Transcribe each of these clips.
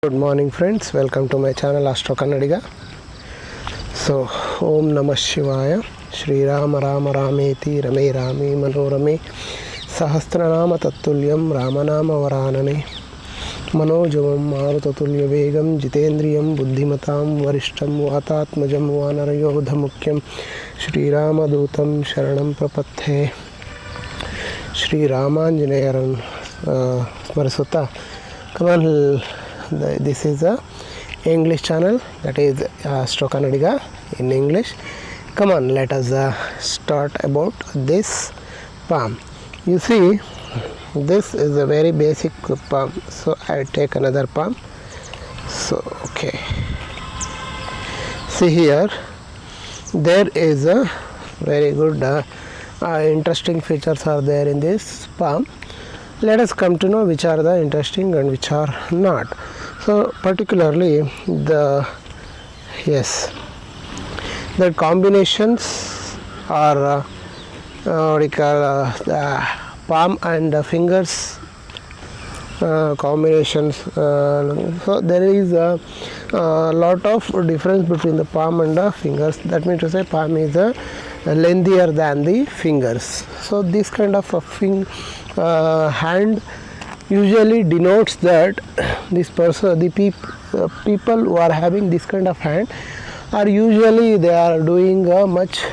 Good morning friends, welcome to my channel Astro Kannadiga. So Om Namah Shivaya, Shri Rama Rama Rameti Rame Rame Manorame Sahasranama Tattulyam Ramanama Varanane Manojavam Marutulya Vegam Jitendriyam Buddhimatam Varishtam Vatatmajam Vanarayodhamukyam Shri Rama Dutam Sharanam Prapathe Shri Ramanjanayaran Marasutta. Come on, this is a English channel, that is Astro Kannadiga in English. Come on, let us start about this palm. You see, this is a very basic palm, so I take another palm. So okay, see here, there is a very good interesting features are there in this palm. Let us come to know which are the interesting and which are not. So particularly the combinations are what we call the palm and the fingers combinations. So there is a lot of difference between the palm and the fingers. That means to say palm is lengthier than the fingers. So this kind of a hand usually denotes that this person, the people who are having this kind of hand are usually they are doing much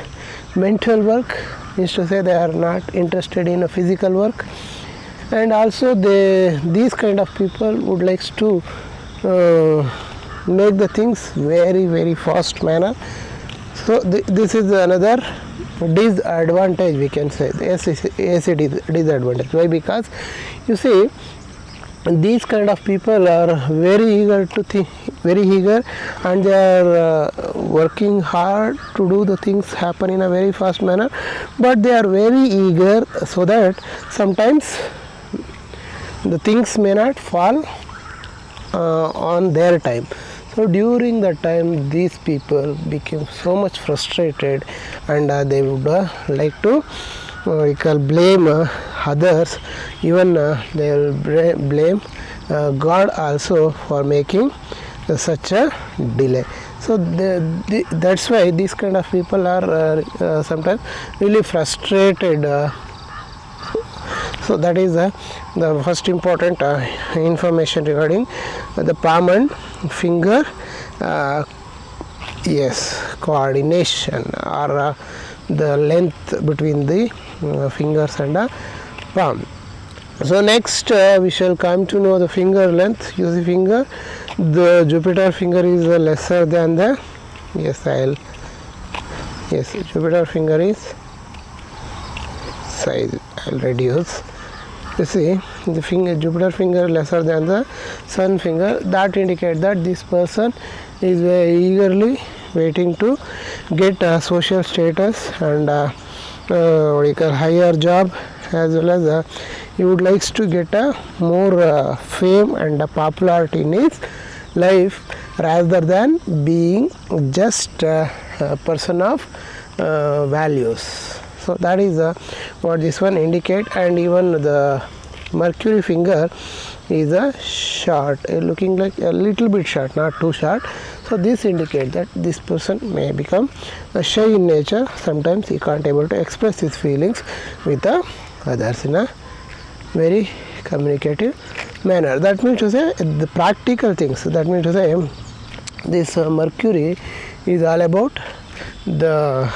mental work. Means to say they are not interested in a physical work, and also these kind of people would like to make the things very fast manner. So this is another disadvantage, we can say. Yes, it's a disadvantage. Why? Because you see, these kind of people are very eager to think, very eager, and they are working hard to do the things happen in a very fast manner, but they are very eager so that sometimes the things may not fall on their time. So during that time, these people became so much frustrated, and they would like to blame others. Even they will blame God also for making such a delay. So that's why these kind of people are sometimes really frustrated. So that is the first important information regarding the palm and finger coordination, or the length between the fingers and palm. So next we shall come to know the finger length. You see, finger, the Jupiter finger is lesser than the Jupiter finger is size. I'll reduce. You see, the finger, Jupiter finger lesser than the Sun finger. That indicates that this person is very eagerly waiting to get a social status and higher job, as well as he would like to get a more fame and popularity in his life, rather than being just a person of values. So that is what this one indicate. And even the Mercury finger is a short, looking like a little bit short, not too short. So this indicates that this person may become shy in nature. Sometimes he can't able to express his feelings with others in a very communicative manner. That means to say the practical things. That means to say this Mercury is all about the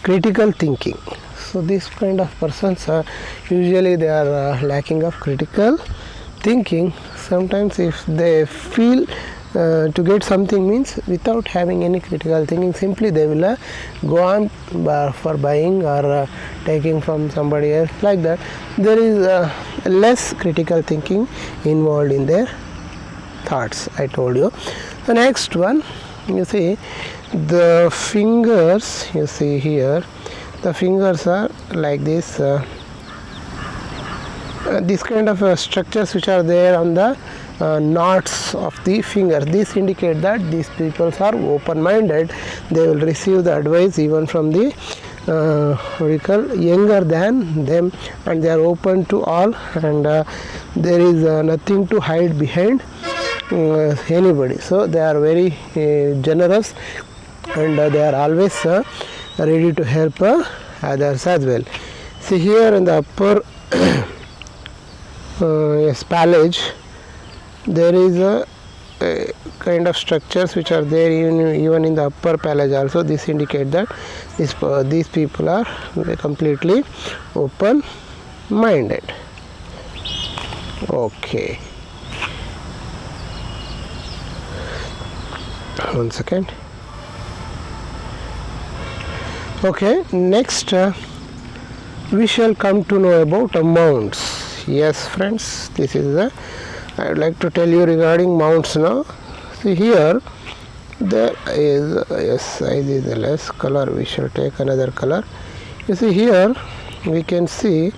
critical thinking. So this kind of persons usually they are lacking of critical thinking. Sometimes if they feel to get something, means without having any critical thinking, simply they will go on for buying or taking from somebody else, like that. There is less critical thinking involved in their thoughts, I told you. The next one, you see, the fingers, you see here, the fingers are like this. This kind of structures which are there on the knots of the finger. This indicate that these people are open-minded. They will receive the advice even from the what we call younger than them, and they are open to all, and there is nothing to hide behind anybody. So they are very generous, and they are always ready to help others as well. See here in the upper yes, palate, there is a kind of structures which are there even in the upper palate also. This indicate that these people are completely open minded. Okay, one second. Okay, next we shall come to know about mounts. Yes friends, this is the I would like to tell you regarding mounts now. See here, there is yes, size is less color. We shall take another color. You see here, we can see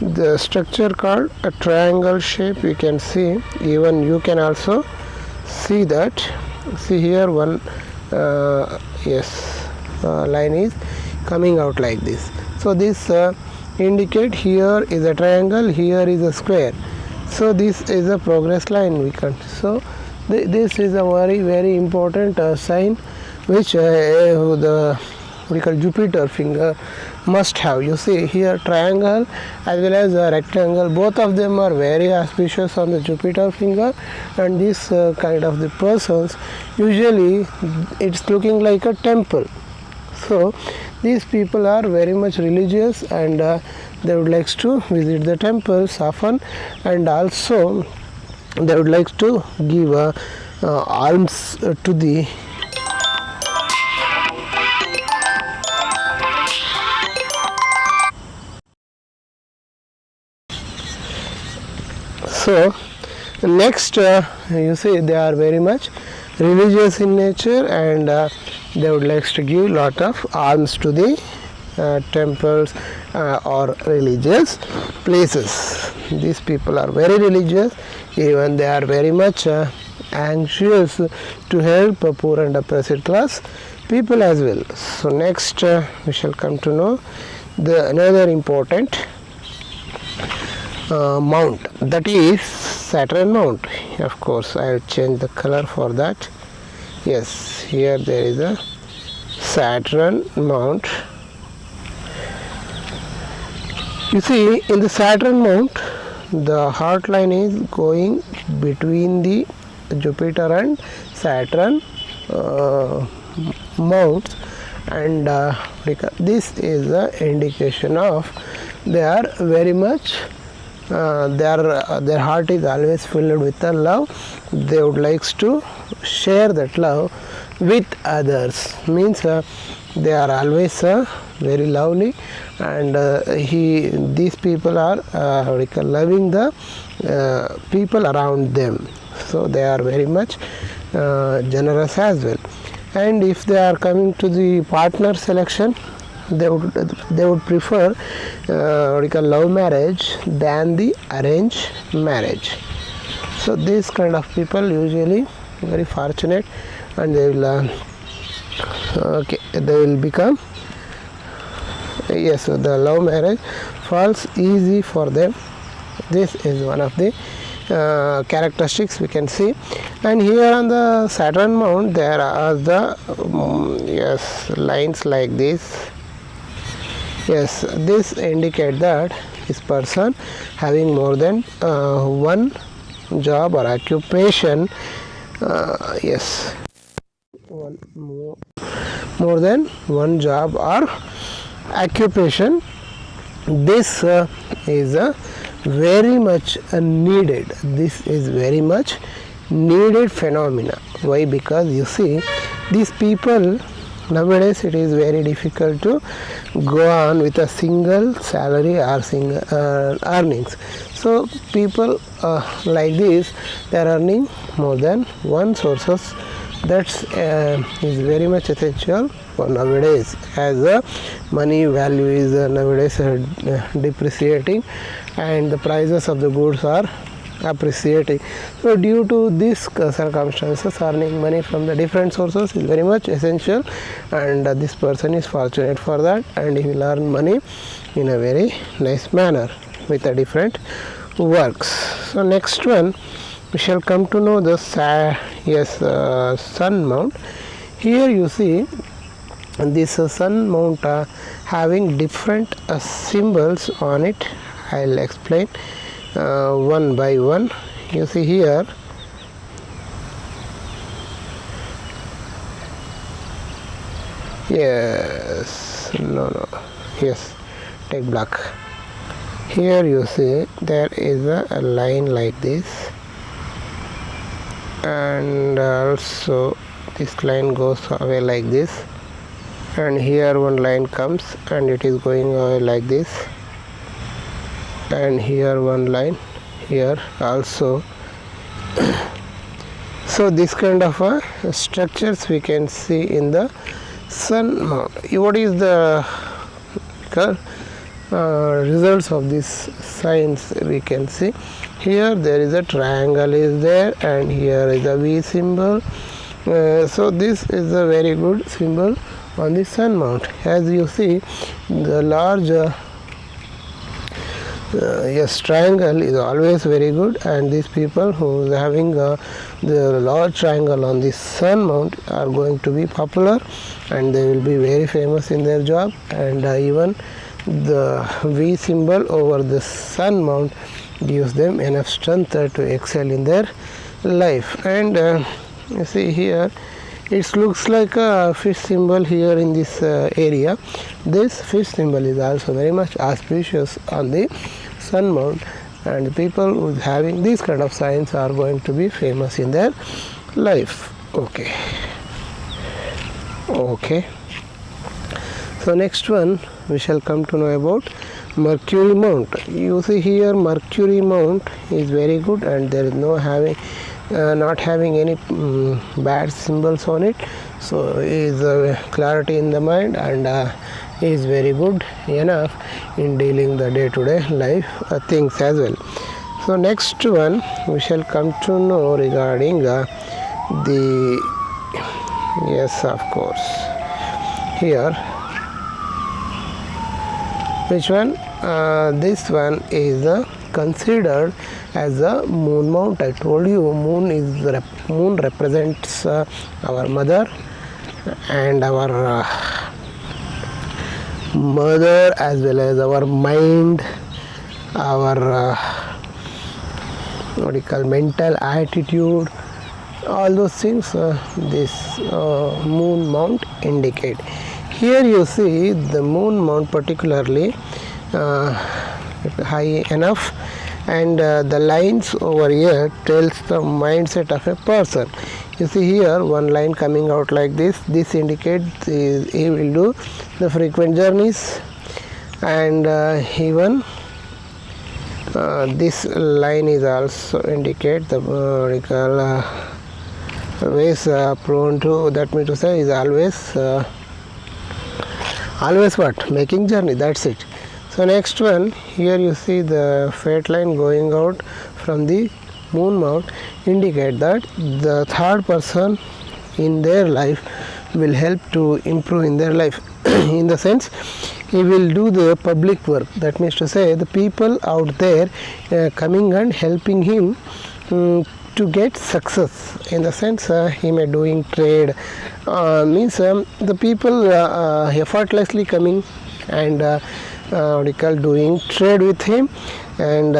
the structure called a triangle shape. We can see, even you can also see that. See here, one yes, line is coming out like this. So this indicate here is a triangle, here is a square. So this is a progress line we can. So this is a very important sign which the what we call Jupiter finger must have. You see here triangle as well as a rectangle, both of them are very auspicious on the Jupiter finger, and this kind of the persons usually it's looking like a temple. So these people are very much religious, and they would like to visit the temples often, and also they would like to give alms to the so next you see they are very much religious in nature, and they would like to give lot of alms to the temples or religious places. These people are very religious, even they are very much anxious to help poor and oppressed class people as well. So next we shall come to know the another important mount, that is Saturn mount. Of course I will change the color for that. Yes, here there is a Saturn mount. You see in the Saturn mount, the heart line is going between the Jupiter and Saturn mounts, and this is the indication of they are very much their heart is always filled with the love. They would like to share that love with others, means they are always very lovely, and these people are loving the people around them. So they are very much generous as well. And if they are coming to the partner selection, they would prefer love marriage than the arranged marriage. So these kind of people usually very fortunate, and they will they will become yes, so the love marriage falls easy for them. This is one of the characteristics we can see. And here on the Saturn mount there are the yes, lines like this. Yes, this indicate that this person having more than one job or occupation. Yes, one more than one job or occupation. This is very much needed. This is very much needed phenomena. Why? Because you see these people nowadays it is very difficult to go on with a single salary or single earnings. So people like this, they are earning more than one sources. That's is very much essential for nowadays, as the money value is nowadays depreciating, and the prices of the goods are appreciating. So due to these circumstances, earning money from the different sources is very much essential, and this person is fortunate for that, and he will earn money in a very nice manner with a different works. So next one, we shall come to know the sun mount. Here you see this sun mount having different symbols on it. I'll explain one by one. You see here, yes, yes, take black. Here you see there is a line like this, and also this line goes away like this, and here one line comes and it is going away like this, and here one line, here also. So this kind of structures we can see in the sun mount. What is the results of these signs? We can see here there is a triangle is there, and here is a V symbol. So this is a very good symbol on the sun mount. As you see, the large yes, triangle is always very good, and these people who is having the large triangle on the sun mount are going to be popular, and they will be very famous in their job. And even the V symbol over the sun mount gives them enough strength to excel in their life. And you see here, it looks like a fish symbol here in this area. This fish symbol is also very much auspicious on the sun mount, and people who is having these kind of signs are going to be famous in their life. Okay. So next one, we shall come to know about Mercury mount. You see here, Mercury mount is very good, and there is no having not having any bad symbols on it. So is clarity in the mind, and is very good enough in dealing the day-to-day life things as well. So next one, we shall come to know regarding the, yes, of course, here, which one? This one is considered as a moon mount. I told you moon represents our mother, and our mother as well as our mind, our what you call mental attitude, all those things this moon mount indicate. Here you see the moon mount particularly high enough, and the lines over here tells the mindset of a person. You see here one line coming out like this. This indicates he will do the frequent journeys, and even this line is also indicate the ways prone to, that means to say is always what, making journey, that's it. So next one, here you see the fate line going out from the moon mount indicate that the third person in their life will help to improve in their life. In the sense, he will do the public work, that means to say the people out there coming and helping him to get success. In the sense, he may doing trade, means the people effortlessly coming and doing trade with him, and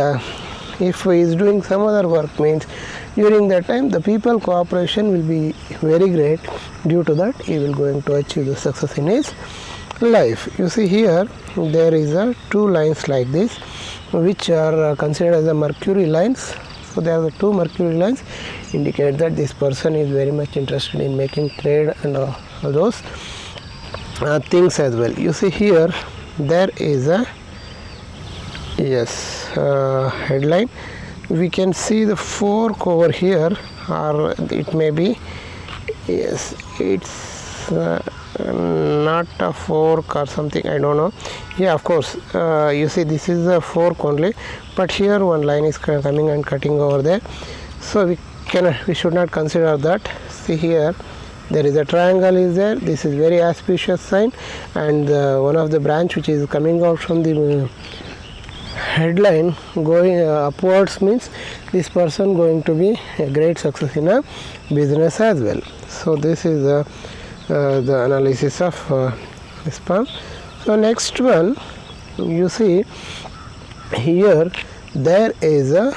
if he is doing some other work, means during that time the people cooperation will be very great. Due to that, he will going to achieve the success in his life. You see here there is two lines like this, which are considered as the Mercury lines. So there are the two Mercury lines indicate that this person is very much interested in making trade and all those things as well. You see here there is a, yes, headline. We can see the fork over here, or it may be, yes, it's not a fork or something, I don't know. Yeah, of course, you see this is a fork only, but here one line is coming and cutting over there, so we should not consider that. See here, there is a triangle is there, this is very auspicious sign, and one of the branch which is coming out from the headline going upwards means this person going to be a great success in a business as well. So this is the analysis of this palm. So next one, you see here there is a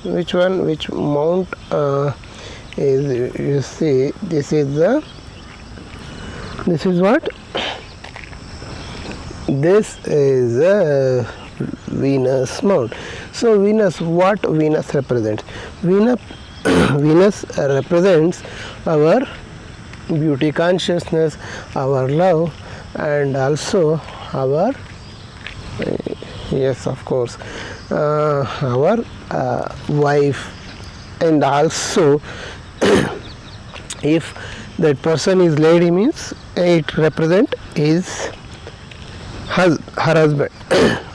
which mount is, you see this is what, this is a Venus mount. So Venus, what Venus represents? Venus represents our beauty consciousness, our love, and also our yes, of course, our wife, and also if that person is lady means it represent his her husband.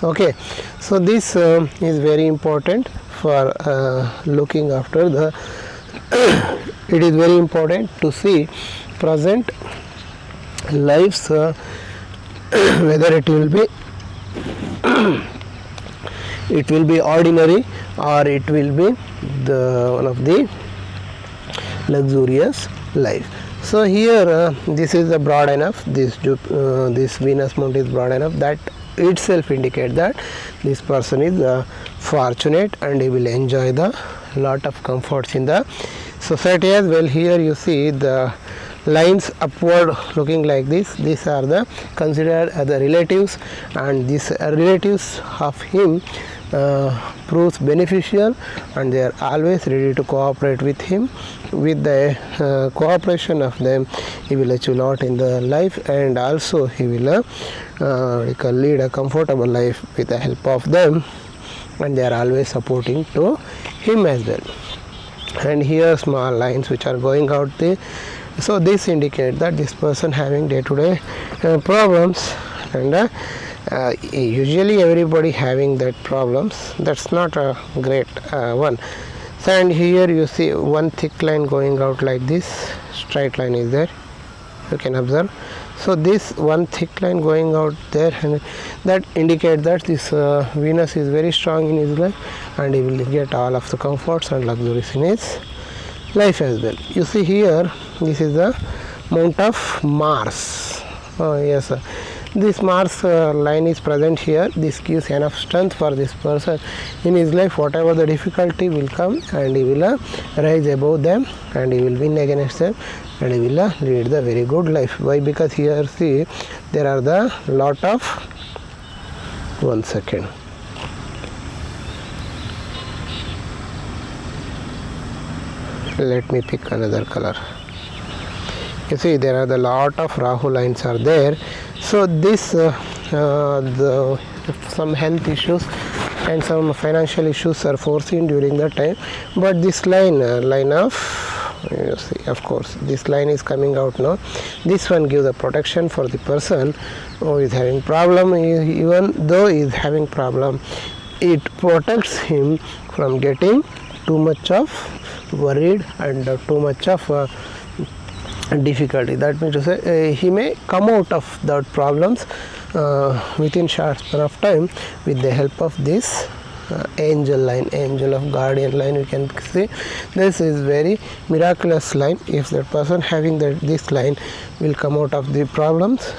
Okay, so this is very important for looking after the it is very important to see present lives whether it will be ordinary or it will be the one of the luxurious life. So here this is broad enough, this Venus mount is broad enough, that itself indicate that this person is fortunate and he will enjoy the lot of comforts in the society as well. Here you see the lines upward looking like this, these are the considered as the relatives, and these relatives of him proves beneficial, and they are always ready to cooperate with him. With the cooperation of them, he will achieve a lot in the life, and also he will lead a comfortable life with the help of them, and they are always supporting to him as well. And here small lines which are going out there, so this indicate that this person having day-to-day problems, and usually everybody having that problems, that's not a great one. So, and here you see one thick line going out like this, straight line is there, you can observe. So this one thick line going out there, and that indicate that this Venus is very strong in his life, and he will get all of the comforts and luxuries in his life as well. You see here, this is the mount of Mars. Oh yes sir. This Mars line is present here. This gives enough strength for this person in his life. Whatever the difficulty will come, and he will rise above them, and he will win against them, and he will lead the very good life. Why? Because here see there are the lot of, one second, let me pick another color. You see there are the lot of Rahu lines are there. So this some health issues and some financial issues are foreseen during that time, but this line of, you see, of course this line is coming out now. This one gives a protection for the person who is having problem. Even though he is having problem, it protects him from getting too much of worried and too much of difficulty. That means to say he may come out of that problems within short span of time with the help of this angel line, angel of guardian line. You can see this is very miraculous line. If that person having this line will come out of the problems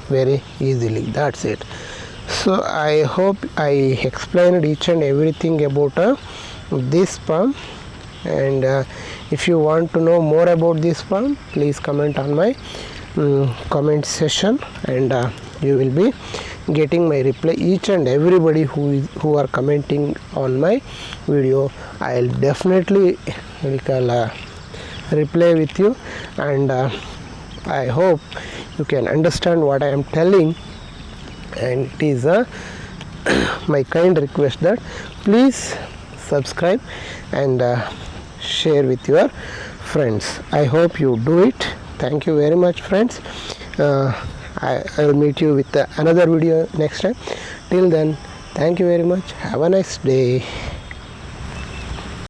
very easily. That's it. So I hope I explained each and everything about this palm, and if you want to know more about this palm, please comment on my comment session, and you will be getting my reply. Each and everybody who are commenting on my video, I'll definitely reply with you, and I hope you can understand what I am telling. And it is my kind request that please subscribe and share with your friends. I hope you do it. Thank you very much, friends, I will meet you with another video next time. Till then, thank you very much. Have a nice day.